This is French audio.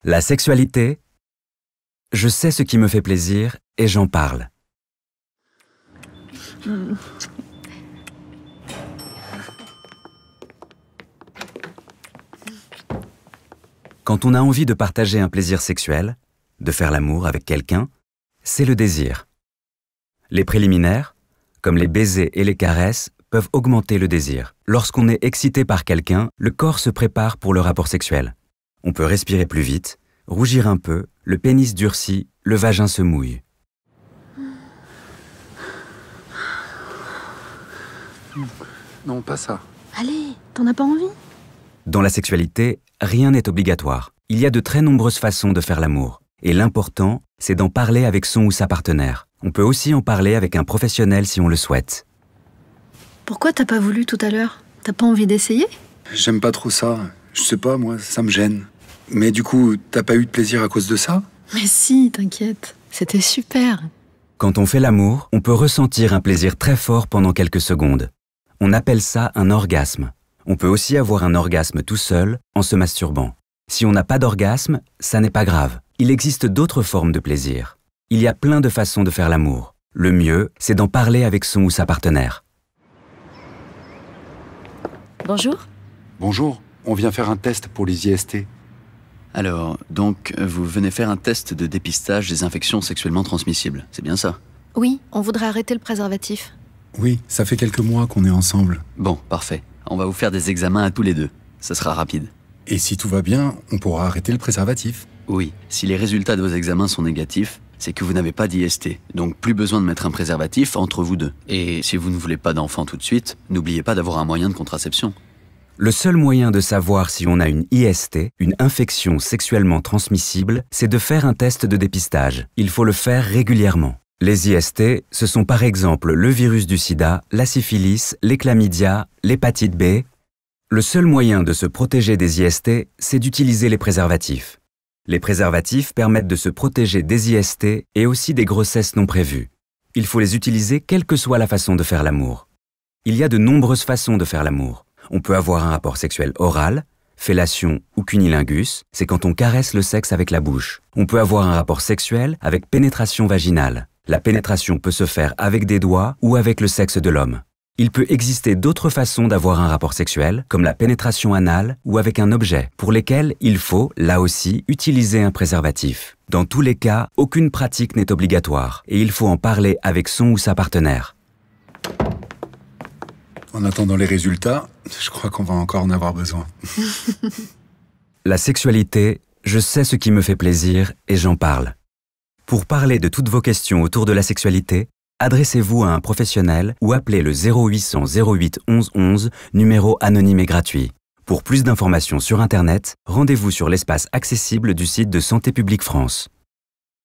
La sexualité, je sais ce qui me fait plaisir et j'en parle. Quand on a envie de partager un plaisir sexuel, de faire l'amour avec quelqu'un, c'est le désir. Les préliminaires, comme les baisers et les caresses, peuvent augmenter le désir. Lorsqu'on est excité par quelqu'un, le corps se prépare pour le rapport sexuel. On peut respirer plus vite, rougir un peu, le pénis durcit, le vagin se mouille. Non, pas ça. Allez, t'en as pas envie? Dans la sexualité, rien n'est obligatoire. Il y a de très nombreuses façons de faire l'amour. Et l'important, c'est d'en parler avec son ou sa partenaire. On peut aussi en parler avec un professionnel si on le souhaite. Pourquoi t'as pas voulu tout à l'heure? T'as pas envie d'essayer? J'aime pas trop ça. Je sais pas, moi, ça me gêne. Mais du coup, t'as pas eu de plaisir à cause de ça? Mais si, t'inquiète, c'était super. Quand on fait l'amour, on peut ressentir un plaisir très fort pendant quelques secondes. On appelle ça un orgasme. On peut aussi avoir un orgasme tout seul, en se masturbant. Si on n'a pas d'orgasme, ça n'est pas grave. Il existe d'autres formes de plaisir. Il y a plein de façons de faire l'amour. Le mieux, c'est d'en parler avec son ou sa partenaire. Bonjour. Bonjour, on vient faire un test pour les IST. Alors, donc, vous venez faire un test de dépistage des infections sexuellement transmissibles, c'est bien ça? Oui, on voudrait arrêter le préservatif. Oui, ça fait quelques mois qu'on est ensemble. Bon, parfait. On va vous faire des examens à tous les deux. Ça sera rapide. Et si tout va bien, on pourra arrêter le préservatif. Oui, si les résultats de vos examens sont négatifs, c'est que vous n'avez pas d'IST. Donc plus besoin de mettre un préservatif entre vous deux. Et si vous ne voulez pas d'enfant tout de suite, n'oubliez pas d'avoir un moyen de contraception. Le seul moyen de savoir si on a une IST, une infection sexuellement transmissible, c'est de faire un test de dépistage. Il faut le faire régulièrement. Les IST, ce sont par exemple le virus du sida, la syphilis, les chlamydia, l'hépatite B. Le seul moyen de se protéger des IST, c'est d'utiliser les préservatifs. Les préservatifs permettent de se protéger des IST et aussi des grossesses non prévues. Il faut les utiliser quelle que soit la façon de faire l'amour. Il y a de nombreuses façons de faire l'amour. On peut avoir un rapport sexuel oral, fellation ou cunilingus, c'est quand on caresse le sexe avec la bouche. On peut avoir un rapport sexuel avec pénétration vaginale. La pénétration peut se faire avec des doigts ou avec le sexe de l'homme. Il peut exister d'autres façons d'avoir un rapport sexuel, comme la pénétration anale ou avec un objet, pour lesquels il faut, là aussi, utiliser un préservatif. Dans tous les cas, aucune pratique n'est obligatoire et il faut en parler avec son ou sa partenaire. En attendant les résultats, je crois qu'on va encore en avoir besoin. La sexualité, je sais ce qui me fait plaisir et j'en parle. Pour parler de toutes vos questions autour de la sexualité, adressez-vous à un professionnel ou appelez le 0800 08 11 11, numéro anonyme et gratuit. Pour plus d'informations sur Internet, rendez-vous sur l'espace accessible du site de Santé publique France.